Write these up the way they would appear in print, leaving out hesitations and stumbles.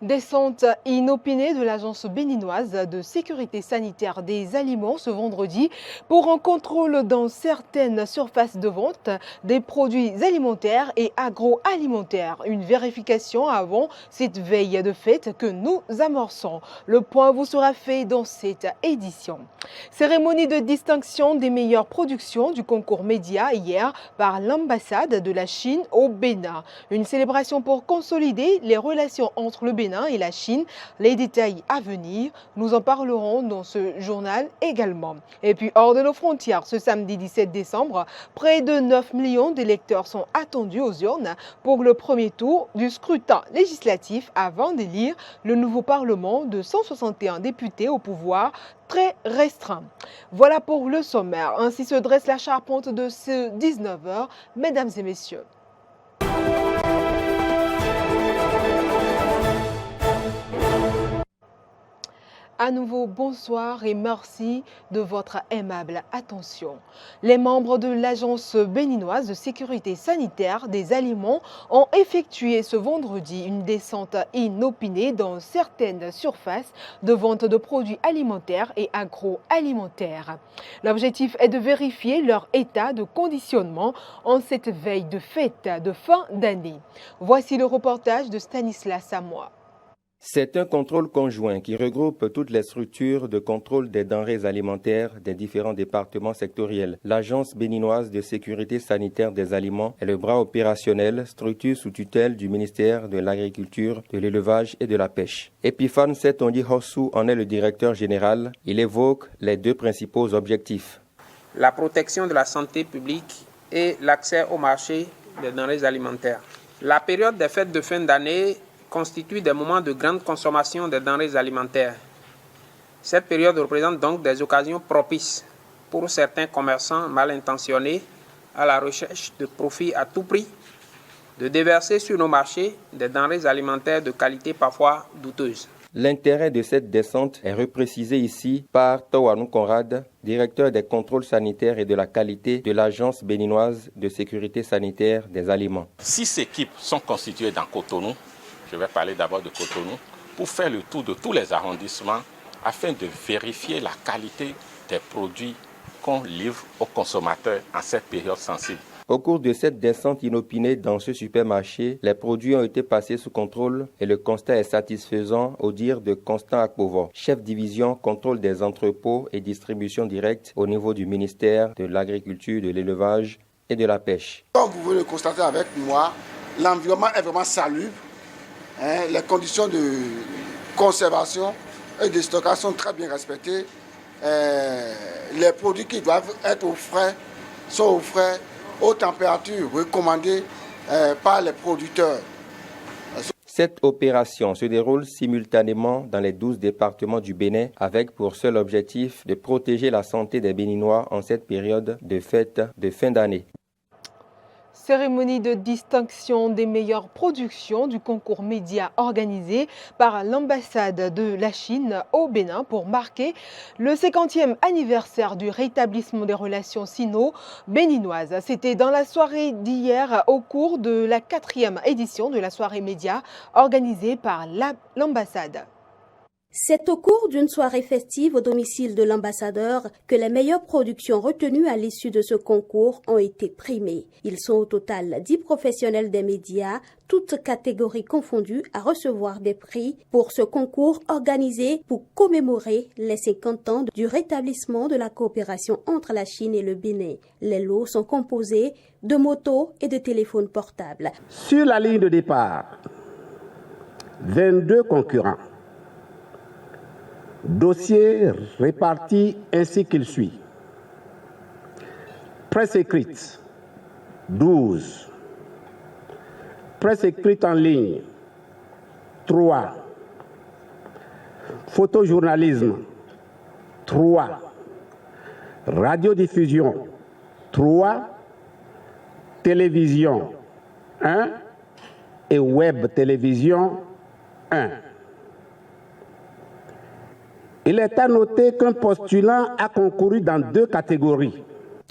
Descente inopinée de l'Agence béninoise de sécurité sanitaire des aliments ce vendredi pour un contrôle dans certaines surfaces de vente des produits alimentaires et agroalimentaires. Une vérification avant cette veille de fête que nous amorçons. Le point vous sera fait dans cette édition. Cérémonie de distinction des meilleures productions du concours média hier par l'ambassade de la Chine au Bénin. Une célébration pour consolider les relations entre le Bénin et la Chine. Les détails à venir, nous en parlerons dans ce journal également. Et puis hors de nos frontières, ce samedi 17 décembre, près de 9 millions d'électeurs sont attendus aux urnes pour le premier tour du scrutin législatif avant d'élire le nouveau Parlement de 161 députés au pouvoir très restreint. Voilà pour le sommaire. Ainsi se dresse la charpente de ce 19h, mesdames et messieurs. À nouveau, bonsoir et merci de votre aimable attention. Les membres de l'Agence béninoise de sécurité sanitaire des aliments ont effectué ce vendredi une descente inopinée dans certaines surfaces de vente de produits alimentaires et agroalimentaires. L'objectif est de vérifier leur état de conditionnement en cette veille de fête de fin d'année. Voici le reportage de Stanislas Samoa. C'est un contrôle conjoint qui regroupe toutes les structures de contrôle des denrées alimentaires des différents départements sectoriels. L'Agence béninoise de sécurité sanitaire des aliments est le bras opérationnel, structure sous tutelle du ministère de l'Agriculture, de l'Élevage et de la Pêche. Epiphane Setondi Hossou en est le directeur général. Il évoque les deux principaux objectifs. La protection de la santé publique et l'accès au marché des denrées alimentaires. La période des fêtes de fin d'année constituent des moments de grande consommation des denrées alimentaires. Cette période représente donc des occasions propices pour certains commerçants mal intentionnés à la recherche de profits à tout prix de déverser sur nos marchés des denrées alimentaires de qualité parfois douteuse. L'intérêt de cette descente est reprécisé ici par Tawanou Conrad, directeur des contrôles sanitaires et de la qualité de l'Agence béninoise de sécurité sanitaire des aliments. 6 équipes sont constituées dans Cotonou. Je vais parler d'abord de Cotonou, pour faire le tour de tous les arrondissements afin de vérifier la qualité des produits qu'on livre aux consommateurs en cette période sensible. Au cours de cette descente inopinée dans ce supermarché, les produits ont été passés sous contrôle et le constat est satisfaisant au dire de Constant Akpovo, chef division contrôle des entrepôts et distribution directe au niveau du ministère de l'Agriculture, de l'Élevage et de la Pêche. Comme vous pouvez le constater avec moi, l'environnement est vraiment salubre. Les conditions de conservation et de stockage sont très bien respectées. Les produits qui doivent être au frais sont au frais, aux températures recommandées par les producteurs. Cette opération se déroule simultanément dans les 12 départements du Bénin avec pour seul objectif de protéger la santé des Béninois en cette période de fête de fin d'année. Cérémonie de distinction des meilleures productions du concours média organisé par l'ambassade de la Chine au Bénin pour marquer le 50e anniversaire du rétablissement des relations sino-béninoises. C'était dans la soirée d'hier au cours de la 4e édition de la soirée média organisée par l'ambassade. C'est au cours d'une soirée festive au domicile de l'ambassadeur que les meilleures productions retenues à l'issue de ce concours ont été primées. Ils sont au total 10 professionnels des médias, toutes catégories confondues, à recevoir des prix pour ce concours organisé pour commémorer les 50 ans du rétablissement de la coopération entre la Chine et le Bénin. Les lots sont composés de motos et de téléphones portables. Sur la ligne de départ, 22 concurrents. Dossier réparti ainsi qu'il suit. Presse écrite, 12. Presse écrite en ligne, 3. Photojournalisme, 3. Radiodiffusion, 3. Télévision, 1. Et web télévision, 1. Il est à noter qu'un postulant a concouru dans 2 catégories.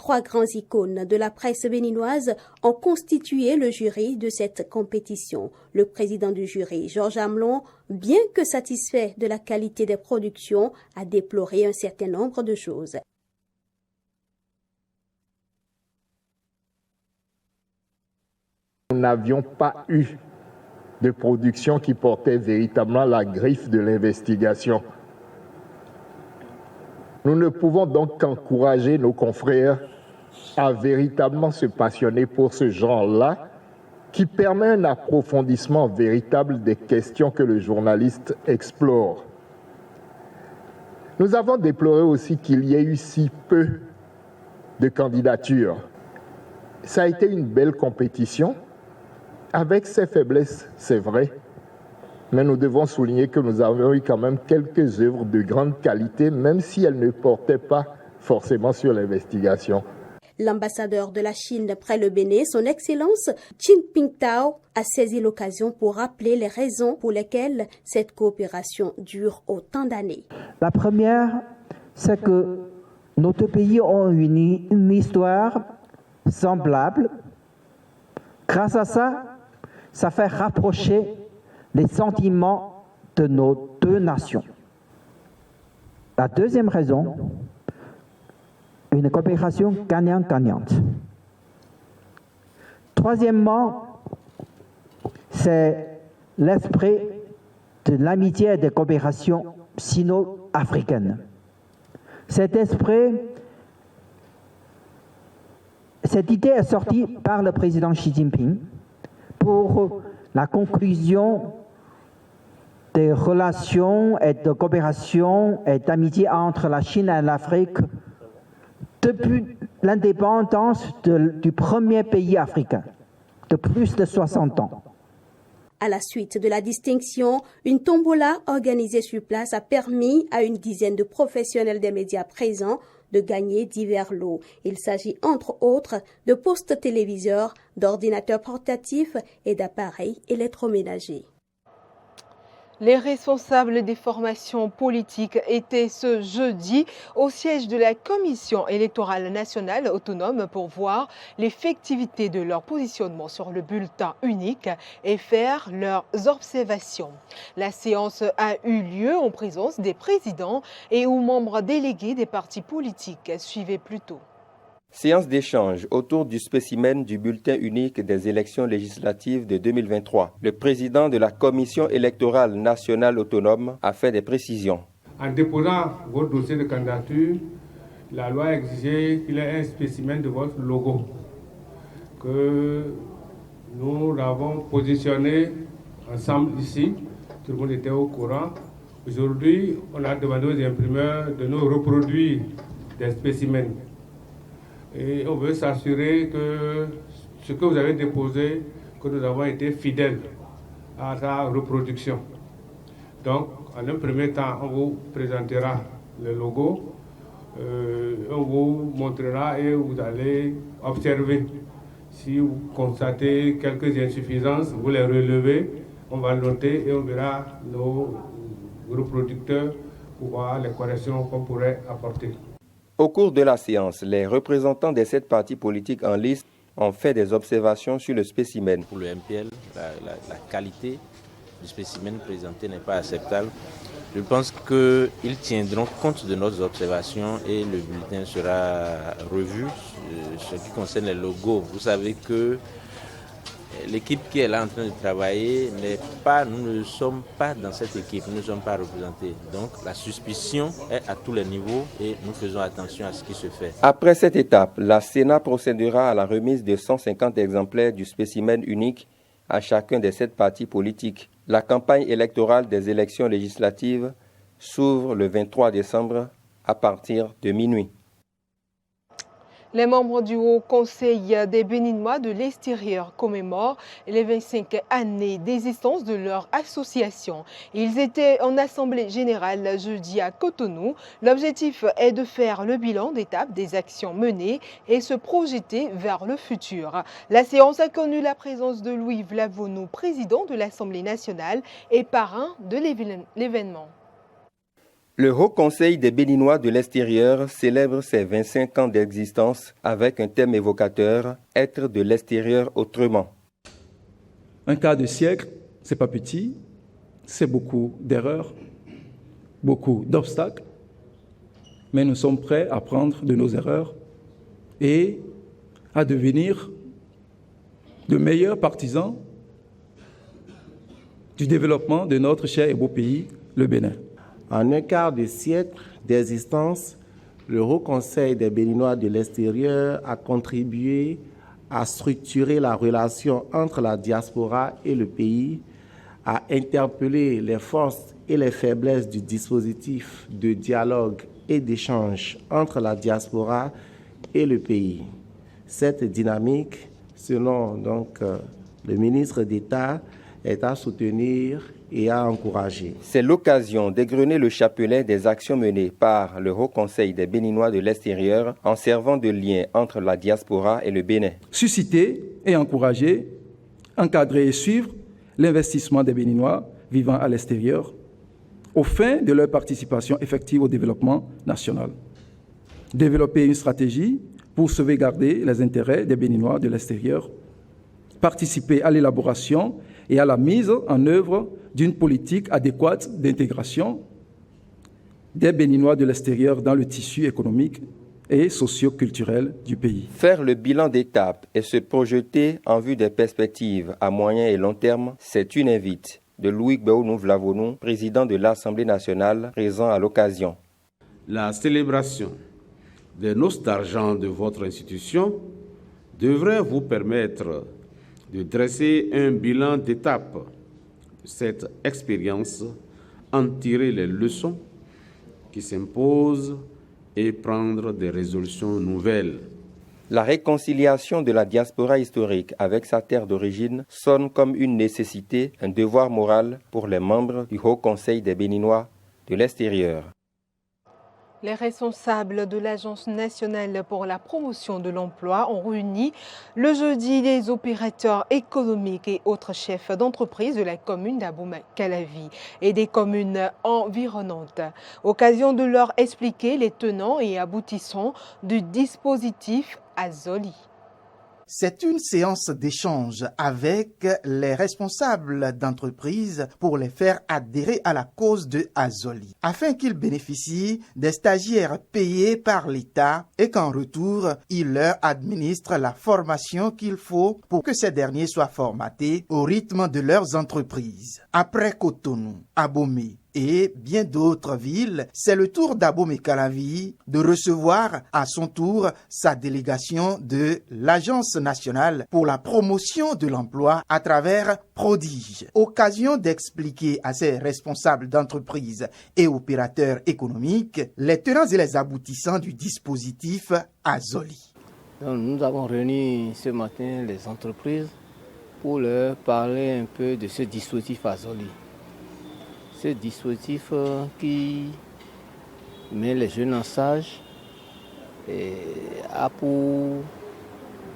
3 grands icônes de la presse béninoise ont constitué le jury de cette compétition. Le président du jury, Georges Amelon, bien que satisfait de la qualité des productions, a déploré un certain nombre de choses. Nous n'avions pas eu de production qui portait véritablement la griffe de l'investigation. Nous ne pouvons donc qu'encourager nos confrères à véritablement se passionner pour ce genre-là, qui permet un approfondissement véritable des questions que le journaliste explore. Nous avons déploré aussi qu'il y ait eu si peu de candidatures. Ça a été une belle compétition, avec ses faiblesses, c'est vrai, mais nous devons souligner que nous avons eu quand même quelques œuvres de grande qualité, même si elles ne portaient pas forcément sur l'investigation. L'ambassadeur de la Chine près le Bénin, son Excellence Jinping Tao, a saisi l'occasion pour rappeler les raisons pour lesquelles cette coopération dure autant d'années. La première, c'est que nos deux pays ont une histoire semblable. Grâce à ça, ça fait rapprocher les sentiments de nos deux nations. La deuxième raison, une coopération gagnant-gagnante. Troisièmement, c'est l'esprit de l'amitié et de coopération sino-africaine. Cet esprit, cette idée est sortie par le président Xi Jinping pour la conclusion des relations et de coopération et d'amitié entre la Chine et l'Afrique depuis l'indépendance du premier pays africain, de plus de 60 ans. À la suite de la distinction, une tombola organisée sur place a permis à une dizaine de professionnels des médias présents de gagner divers lots. Il s'agit entre autres de postes téléviseurs, d'ordinateurs portatifs et d'appareils électroménagers. Les responsables des formations politiques étaient ce jeudi au siège de la Commission électorale nationale autonome pour voir l'effectivité de leur positionnement sur le bulletin unique et faire leurs observations. La séance a eu lieu en présence des présidents et aux membres délégués des partis politiques. Suivez plus tôt. Séance d'échange autour du spécimen du bulletin unique des élections législatives de 2023. Le président de la Commission électorale nationale autonome a fait des précisions. En déposant votre dossier de candidature, la loi exigeait qu'il y ait un spécimen de votre logo que nous avons positionné ensemble ici. Tout le monde était au courant. Aujourd'hui, on a demandé aux imprimeurs de nous reproduire des spécimens. Et on veut s'assurer que ce que vous avez déposé, que nous avons été fidèles à sa reproduction. Donc, en un premier temps, on vous présentera le logo, on vous montrera et vous allez observer. Si vous constatez quelques insuffisances, vous les relevez, on va noter et on verra nos reproducteurs pour voir les corrections qu'on pourrait apporter. Au cours de la séance, les représentants des 7 partis politiques en liste ont fait des observations sur le spécimen. Pour le MPL, la qualité du spécimen présenté n'est pas acceptable. Je pense qu'ils tiendront compte de nos observations et le bulletin sera revu. Ce qui concerne les logos, vous savez que l'équipe qui est là en train de travailler nous ne sommes pas dans cette équipe, nous ne sommes pas représentés. Donc la suspicion est à tous les niveaux et nous faisons attention à ce qui se fait. Après cette étape, la Sénat procédera à la remise de 150 exemplaires du spécimen unique à chacun des 7 partis politiques. La campagne électorale des élections législatives s'ouvre le 23 décembre à partir de minuit. Les membres du Haut Conseil des Béninois de l'extérieur commémorent les 25 années d'existence de leur association. Ils étaient en assemblée générale jeudi à Cotonou. L'objectif est de faire le bilan d'étape des actions menées et se projeter vers le futur. La séance a connu la présence de Louis Vlavonou, président de l'Assemblée nationale et parrain de l'événement. Le Haut Conseil des Béninois de l'extérieur célèbre ses 25 ans d'existence avec un thème évocateur, être de l'extérieur autrement. Un quart de siècle, c'est pas petit, c'est beaucoup d'erreurs, beaucoup d'obstacles, mais nous sommes prêts à apprendre de nos erreurs et à devenir de meilleurs partisans du développement de notre cher et beau pays, le Bénin. En un quart de siècle d'existence, le Haut Conseil des Béninois de l'extérieur a contribué à structurer la relation entre la diaspora et le pays, à interpeller les forces et les faiblesses du dispositif de dialogue et d'échange entre la diaspora et le pays. Cette dynamique, selon le ministre d'État, est à soutenir et à encourager. C'est l'occasion d'égrener le chapelet des actions menées par le Haut Conseil des Béninois de l'extérieur en servant de lien entre la diaspora et le Bénin. Susciter et encourager, encadrer et suivre l'investissement des Béninois vivant à l'extérieur aux fins de leur participation effective au développement national. Développer une stratégie pour sauvegarder les intérêts des Béninois de l'extérieur. Participer à l'élaboration et à la mise en œuvre d'une politique adéquate d'intégration des Béninois de l'extérieur dans le tissu économique et socio-culturel du pays. Faire le bilan d'étape et se projeter en vue des perspectives à moyen et long terme, c'est une invite de Louis Gbéounou Vlavonou, président de l'Assemblée nationale, présent à l'occasion. La célébration des noces d'argent de votre institution devrait vous permettre de dresser un bilan d'étape de cette expérience, en tirer les leçons qui s'imposent et prendre des résolutions nouvelles. La réconciliation de la diaspora historique avec sa terre d'origine sonne comme une nécessité, un devoir moral pour les membres du Haut Conseil des Béninois de l'extérieur. Les responsables de l'Agence nationale pour la promotion de l'emploi ont réuni le jeudi les opérateurs économiques et autres chefs d'entreprise de la commune d'Abomey-Calavi et des communes environnantes. Occasion de leur expliquer les tenants et aboutissants du dispositif Azoli. C'est une séance d'échange avec les responsables d'entreprise pour les faire adhérer à la cause de Azoli, afin qu'ils bénéficient des stagiaires payés par l'État et qu'en retour, ils leur administrent la formation qu'il faut pour que ces derniers soient formatés au rythme de leurs entreprises. Après Cotonou, Abomey et bien d'autres villes, c'est le tour d'Abomey-Calavi de recevoir à son tour sa délégation de l'Agence nationale pour la promotion de l'emploi à travers Prodige. Occasion d'expliquer à ces responsables d'entreprise et opérateurs économiques les tenants et les aboutissants du dispositif Azoli. Donc, nous avons réuni ce matin les entreprises pour leur parler un peu de ce dispositif Azoli. Ce dispositif qui met les jeunes en stage et a pour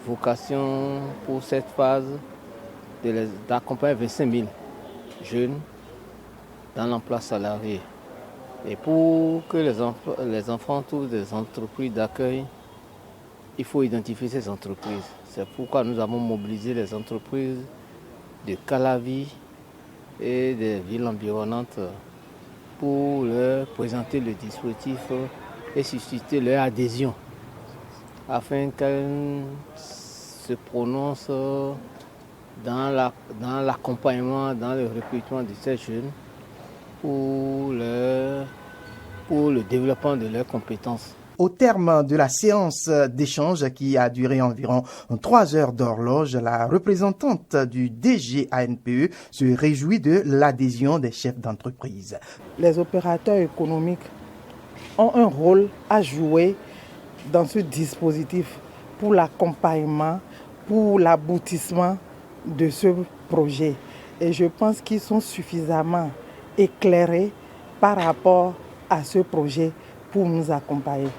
vocation pour cette phase d'accompagner 25 000 jeunes dans l'emploi salarié. Et pour que les enfants trouvent des entreprises d'accueil, il faut identifier ces entreprises. C'est pourquoi nous avons mobilisé les entreprises de Calavi et des villes environnantes pour leur présenter le dispositif et susciter leur adhésion afin qu'elles se prononcent dans l'accompagnement, dans le recrutement de ces jeunes pour le développement de leurs compétences. Au terme de la séance d'échange qui a duré environ 3 heures d'horloge, la représentante du DGANPE se réjouit de l'adhésion des chefs d'entreprise. Les opérateurs économiques ont un rôle à jouer dans ce dispositif pour l'accompagnement, pour l'aboutissement de ce projet. Et je pense qu'ils sont suffisamment éclairés par rapport à ce projet pour nous accompagner.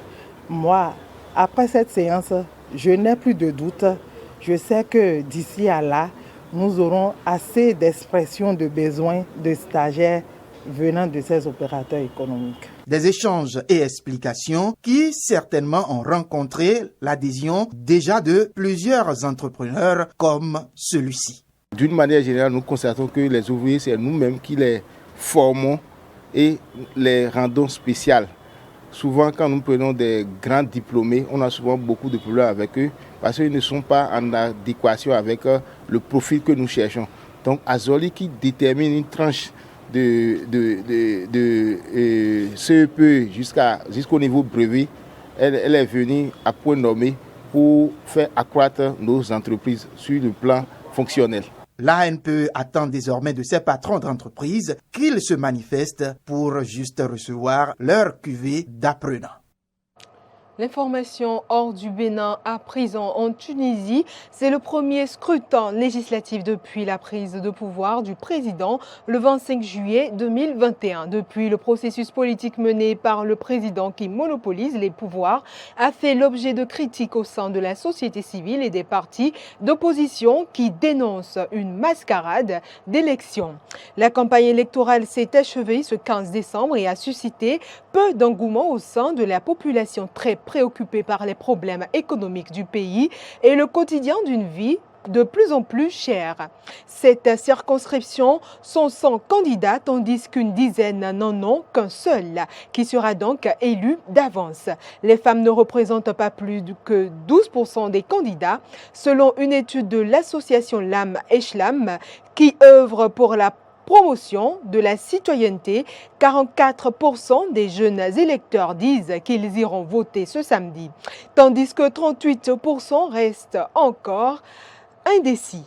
Moi, après cette séance, je n'ai plus de doute. Je sais que d'ici à là, nous aurons assez d'expressions de besoins de stagiaires venant de ces opérateurs économiques. Des échanges et explications qui certainement ont rencontré l'adhésion déjà de plusieurs entrepreneurs comme celui-ci. D'une manière générale, nous constatons que les ouvriers, c'est nous-mêmes qui les formons et les rendons spéciales. Souvent, quand nous prenons des grands diplômés, on a souvent beaucoup de problèmes avec eux parce qu'ils ne sont pas en adéquation avec le profil que nous cherchons. Donc, Azoli qui détermine une tranche de CEP jusqu'au niveau brevet, elle est venue à point nommé pour faire accroître nos entreprises sur le plan fonctionnel. L'ANPE attend désormais de ses patrons d'entreprise qu'ils se manifestent pour juste recevoir leur cuvée d'apprenants. L'information hors du Bénin à présent en Tunisie, c'est le premier scrutin législatif depuis la prise de pouvoir du président le 25 juillet 2021. Depuis, le processus politique mené par le président qui monopolise les pouvoirs a fait l'objet de critiques au sein de la société civile et des partis d'opposition qui dénoncent une mascarade d'élections. La campagne électorale s'est achevée ce 15 décembre et a suscité peu d'engouement au sein de la population très préoccupée par les problèmes économiques du pays et le quotidien d'une vie de plus en plus chère. Cette circonscription sont 100 candidats tandis qu'une dizaine n'en ont qu'un seul, qui sera donc élu d'avance. Les femmes ne représentent pas plus que 12% des candidats, selon une étude de l'association LAM Eshlam qui œuvre pour la promotion de la citoyenneté. 44% des jeunes électeurs disent qu'ils iront voter ce samedi, tandis que 38% restent encore indécis.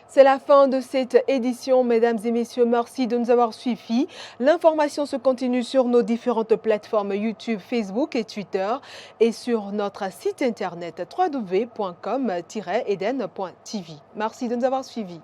C'est la fin de cette édition, mesdames et messieurs. Merci de nous avoir suivis. L'information se continue sur nos différentes plateformes YouTube, Facebook et Twitter et sur notre site internet www.com-eden.tv. Merci de nous avoir suivis.